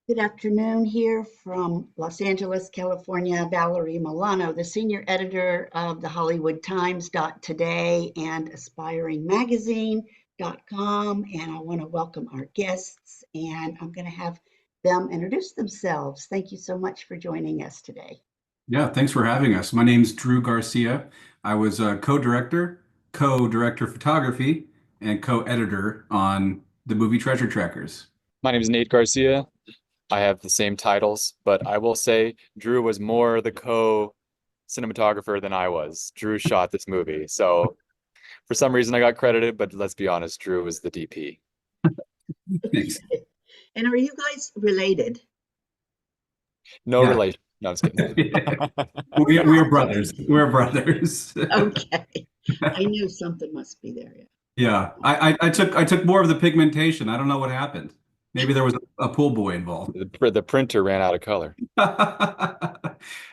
Good afternoon here from Los Angeles, California. Valerie Milano, the senior editor of the Hollywood Times Today and Aspiring Magazine.com. And I want to welcome our guests, and I'm going to have them introduce themselves. Thank you so much for joining us today. Yeah, thanks for having us. My name's Drew Garcia. I was a co-director of photography, and co-editor on the movie Treasure Trackers. My name is Nate Garcia. I have the same titles, but I will say Drew was more the co-cinematographer than I was. Drew shot this movie. So for some reason I got credited, but let's be honest, Drew was the DP. Thanks. And are you guys related? No Yeah. relation. No, I'm just kidding. We are brothers. We're brothers. Okay. I knew something must be there. Yeah, I took more of the pigmentation. I don't know what happened. Maybe there was a pool boy involved. The printer ran out of color.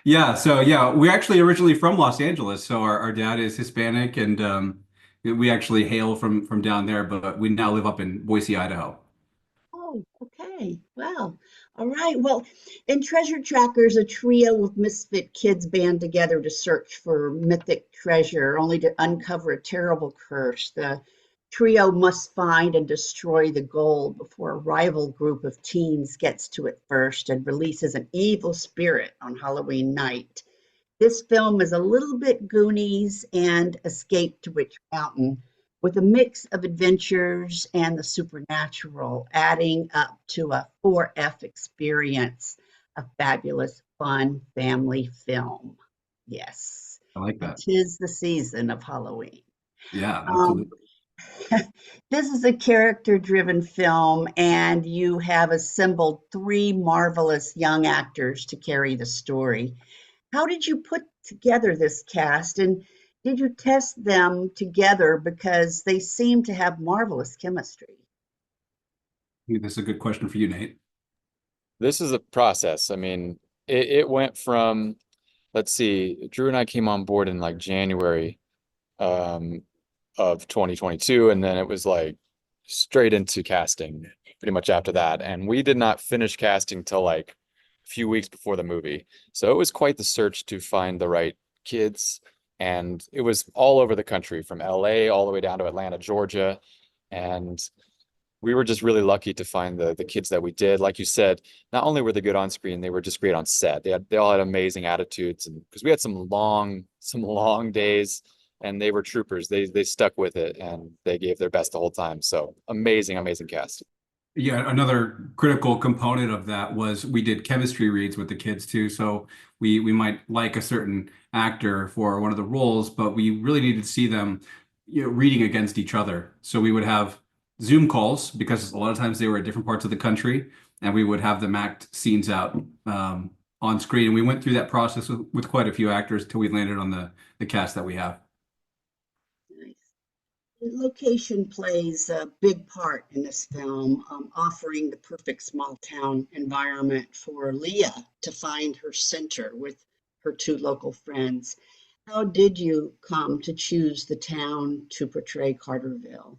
Yeah, so yeah, we're actually originally from Los Angeles. So our dad is Hispanic, and we actually hail from down there, but we now live up in Boise, Idaho. Oh, okay. Well, all right. Well, in Treasure Trackers, a trio of misfit kids band together to search for mythic treasure, only to uncover a terrible curse. The trio must find and destroy the gold before a rival group of teens gets to it first and releases an evil spirit on Halloween night. This film is a little bit Goonies and Escape to Witch Mountain, with a mix of adventures and the supernatural, adding up to a 4F experience, a fabulous, fun family film. Yes, I like and that. 'tis the season of Halloween. Yeah, Um, absolutely. this is a character-driven film, and you have assembled three marvelous young actors to carry the story. How did you put together this cast, and did you test them together because they seem to have marvelous chemistry? I think this is a good question for you, Nate. This is a process. I mean, it went from, let's see, Drew and I came on board in like January um, of 2022, and then it was like straight into casting pretty much after that. And we did not finish casting till like a few weeks before the movie. So it was quite the search to find the right kids. And it was all over the country, from LA all the way down to Atlanta, Georgia. And we were just really lucky to find the kids that we did. Like you said, not only were they good on screen, they were just great on set. They all had amazing attitudes, and because we had some long days, and they were troopers. They stuck with it and they gave their best the whole time. So amazing cast. Yeah, another critical component of that was we did chemistry reads with the kids too. So we might like a certain actor for one of the roles, but we really needed to see them, reading against each other. So we would have Zoom calls because a lot of times they were at different parts of the country, and we would have them act scenes out on screen. And we went through that process with quite a few actors till we landed on the cast that we have. Nice. Location plays a big part in this film, offering the perfect small town environment for Leah to find her center with her two local friends. How did you come to choose the town to portray Carterville?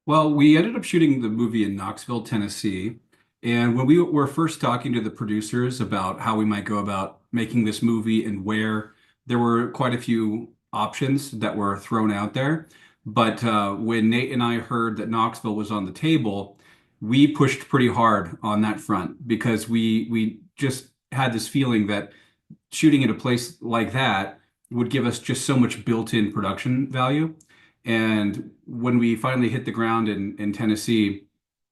Well, we ended up shooting the movie in Knoxville, Tennessee. And when we were first talking to the producers about how we might go about making this movie and where, there were quite a few options that were thrown out there. But when Nate and I heard that Knoxville was on the table, we pushed pretty hard on that front because we just had this feeling that shooting in a place like that would give us just so much built-in production value. And when we finally hit the ground in Tennessee,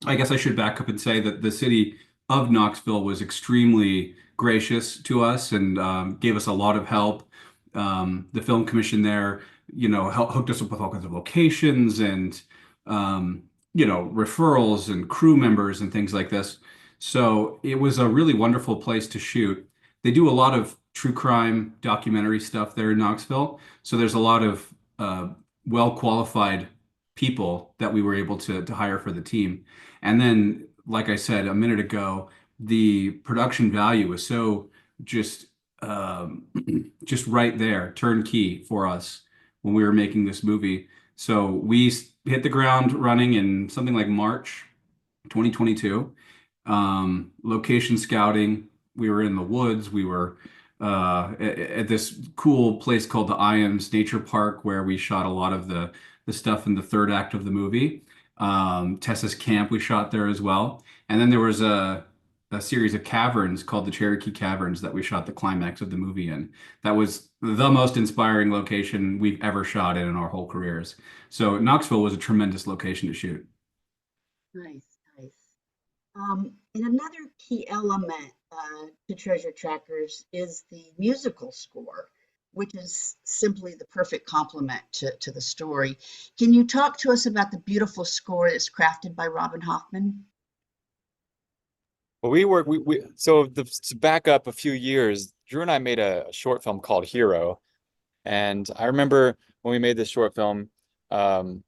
I guess I should back up and say that the city of Knoxville was extremely gracious to us and gave us a lot of help. The film commission there, hooked us up with all kinds of locations and, referrals and crew members and things like this. So it was a really wonderful place to shoot. They do a lot of true crime documentary stuff there in Knoxville. So there's a lot of well qualified people that we were able to hire for the team. And then, like I said a minute ago, the production value was so just um, just right there, turnkey for us when we were making this movie. So we hit the ground running in something like March 2022, location scouting. We were in the woods. We were at this cool place called the Iams Nature Park, where we shot a lot of the stuff in the third act of the movie. Tessa's camp we shot there as well. And then there was a series of caverns called the Cherokee Caverns that we shot the climax of the movie in. That was the most inspiring location we've ever shot in our whole careers. So Knoxville was a tremendous location to shoot. Nice, nice. And another key element to Treasure Trackers is the musical score, which is simply the perfect complement to the story. Can you talk to us about the beautiful score that's crafted by Robin Hoffman? Well, to back up a few years, Drew and I made a short film called Hero. And I remember when we made this short film, um,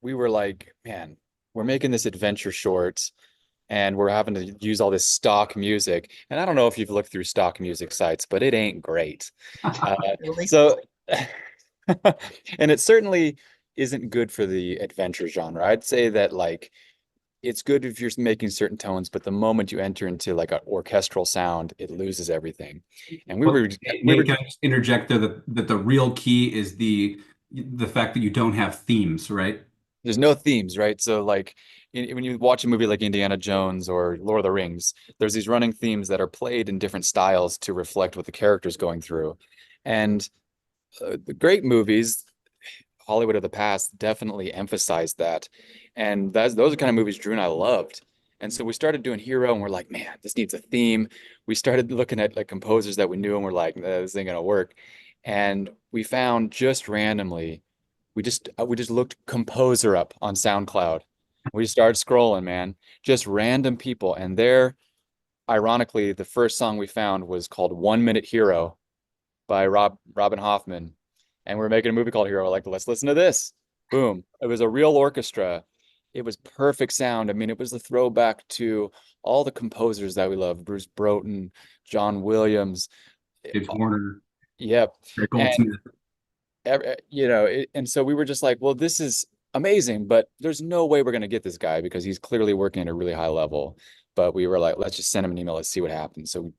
we were like, man, we're making this adventure short and we're having to use all this stock music. And I don't know if you've looked through stock music sites, but it ain't great. Uh, Really? so, and it certainly isn't good for the adventure genre. I'd say that like it's good if you're making certain tones, but the moment you enter into like an orchestral sound, it loses everything. And we Well, were we Nate, were can I just interject there that the real key is the fact that you don't have themes, right? there's no themes, right? So like when you watch a movie like Indiana Jones or Lord of the Rings, there's these running themes that are played in different styles to reflect what the character's going through. And the great movies, Hollywood of the past, definitely emphasized that. And those are the kind of movies Drew and I loved. And so we started doing Hero and we're like, man, this needs a theme. We started looking at like composers that we knew and we're like, this ain't gonna work. And we found just randomly, we just looked composer up on SoundCloud. We started scrolling, man, just random people. And there, ironically, the first song we found was called 1 Minute Hero by Robin Hoffman. And we're making a movie called Hero. Like, let's listen to this. Boom. It was a real orchestra. It was perfect sound. I mean, it was the throwback to all the composers that we love, Bruce Broughton, John Williams. James Horner, Yep. Rick And Goldsmith. and so we were just like, well, this is amazing, but there's no way we're going to get this guy because he's clearly working at a really high level. But we were like, let's just send him an email. Let's see what happens. So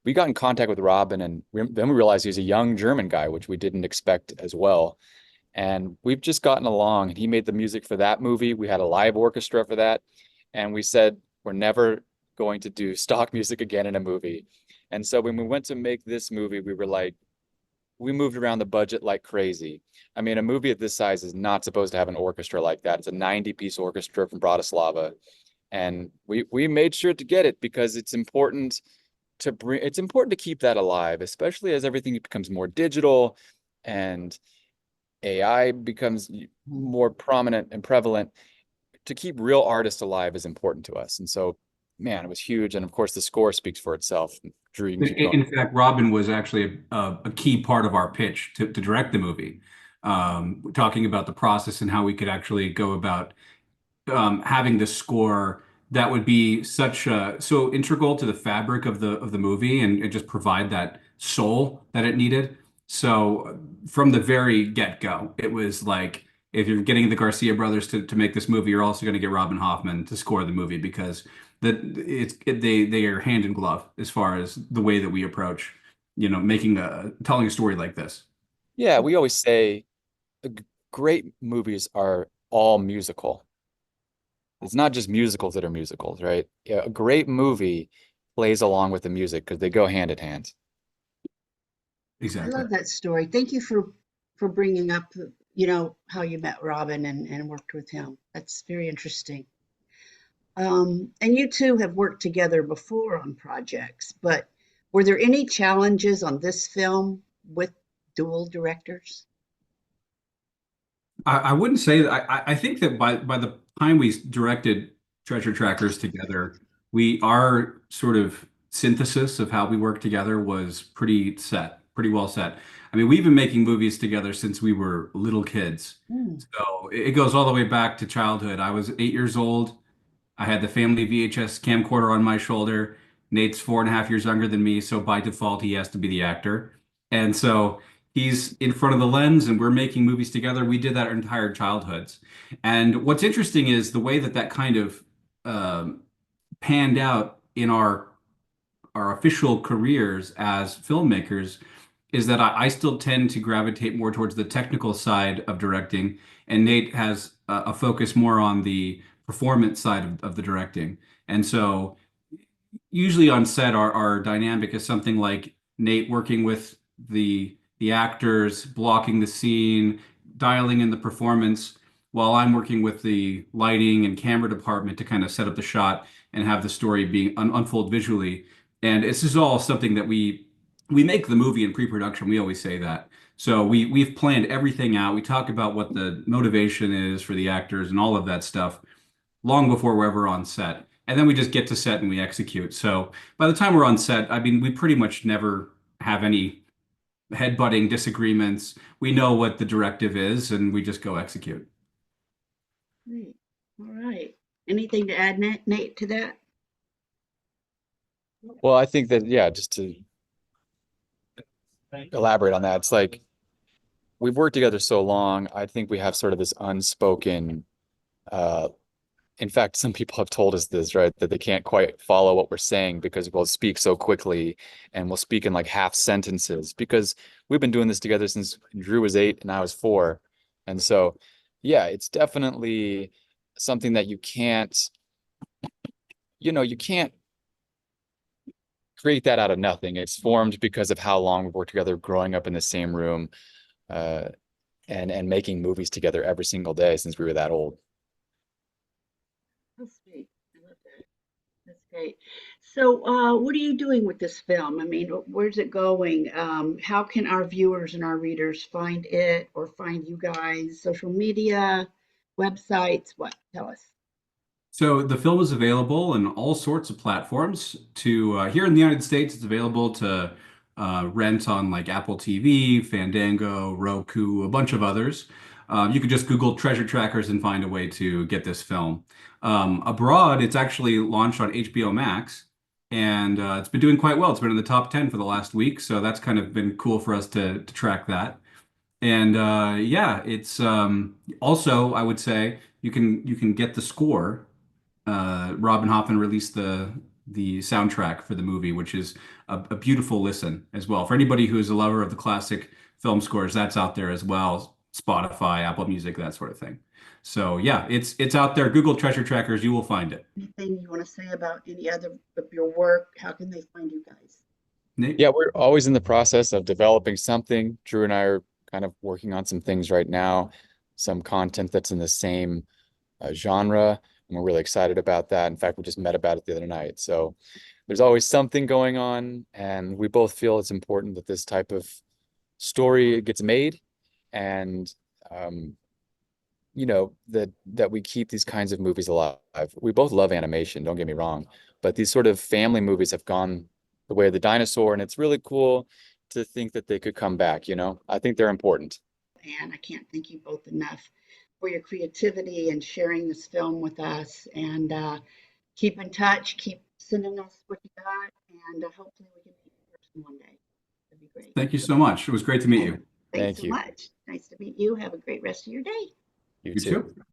we got in contact with Robin, and then we realized he was a young German guy, which we didn't expect as well. And we've just gotten along. And he made the music for that movie. We had a live orchestra for that, and we said we're never going to do stock music again in a movie. And so when we went to make this movie, we were like, we moved around the budget like crazy. I mean, a movie of this size is not supposed to have an orchestra like that. It's a 90-piece orchestra from Bratislava. And we made sure to get it because it's important to keep that alive, especially as everything becomes more digital and AI becomes more prominent and prevalent. To keep real artists alive is important to us. And so, man, it was huge. And of course, the score speaks for itself. Drew, you can keep going. In fact, Robin was actually a key part of our pitch to direct the movie, talking about the process and how we could actually go about having this score that would be so integral to the fabric of the movie and just provide that soul that it needed. So from the very get-go, it was like if you're getting the Garcia brothers to make this movie, you're also going to get Robin Hoffman to score the movie because they are hand in glove as far as the way that we approach, telling a story like this. Yeah, we always say great movies are all musical. It's not just musicals that are musicals, right? Yeah, a great movie plays along with the music because they go hand in hand. I Exactly. love that story. Thank you for bringing up, how you met Robin and worked with him. That's very interesting. And you two have worked together before on projects, but were there any challenges on this film with dual directors? I wouldn't say that. I think that by the time we directed Treasure Trackers together, our sort of synthesis of how we work together was pretty well set. I mean, we've been making movies together since we were little kids. Hmm. So it goes all the way back to childhood. I was 8 years old. I had the family VHS camcorder on my shoulder. Nate's 4.5 years younger than me, so by default, he has to be the actor. And so he's in front of the lens, and we're making movies together. We did that our entire childhoods. And what's interesting is the way that kind of um panned out in our official careers as filmmakers is that I still tend to gravitate more towards the technical side of directing, and Nate has a focus more on the performance side of the directing. And so usually on set, our dynamic is something like Nate working with the actors, blocking the scene, dialing in the performance, while I'm working with the lighting and camera department to kind of set up the shot and have the story being unfold visually. And this is all something that we make the movie in pre-production. We always say that. So we've planned everything out. We talk about what the motivation is for the actors and all of that stuff long before we're ever on set. And then we just get to set and we execute. So by the time we're on set, I mean, we pretty much never have any headbutting disagreements. We know what the directive is and we just go execute. Great. All right. Anything to add, Nate, to that? Well, I think that, yeah, just to elaborate on that, it's like we've worked together so long. I think we have sort of this unspoken, in fact, some people have told us this, right? That they can't quite follow what we're saying because we'll speak so quickly and we'll speak in like half sentences because we've been doing this together since Drew was 8 and I was 4. And so, yeah, it's definitely something that you can't create that out of nothing. It's formed because of how long we've worked together, growing up in the same room, uh, and making movies together every single day since we were that old. That's great. I love that. That's great. So, what are you doing with this film? I mean, where's it going? How can our viewers and our readers find it or find you guys? Social media, websites, what? Tell us. So the film is available in all sorts of platforms. Here in the United States, it's available to rent on like Apple TV, Fandango, Roku, a bunch of others. You could just Google treasure trackers and find a way to get this film. Abroad, it's actually launched on HBO Max, and it's been doing quite well. It's been in the top 10 for the last week, so that's kind of been cool for us to track that. And yeah, it's also I would say you can get the score. Robin Hoffman released the soundtrack for the movie, which is a beautiful listen as well. For anybody who is a lover of the classic film scores, that's out there as well. Spotify, Apple Music, that sort of thing. So yeah, it's out there. Google Treasure Trackers, you will find it. Anything you want to say about any other of your work? How can they find you guys? Nate? Yeah, we're always in the process of developing something. Drew and I are kind of working on some things right now, some content that's in the same genre, and we're really excited about that. In fact, we just met about it the other night. So there's always something going on, and we both feel it's important that this type of story gets made, and that we keep these kinds of movies alive. We both love animation, don't get me wrong, but these sort of family movies have gone the way of the dinosaur, and it's really cool to think that they could come back, you know? I think they're important. And I can't thank you both enough for your creativity and sharing this film with us. And keep in touch, keep sending us what you got, and hopefully we can meet in person one day. That'd be great. Thank you so much. It was great to meet you. Thanks Thank so you. much. Nice to meet you. Have a great rest of your day. You You too. too.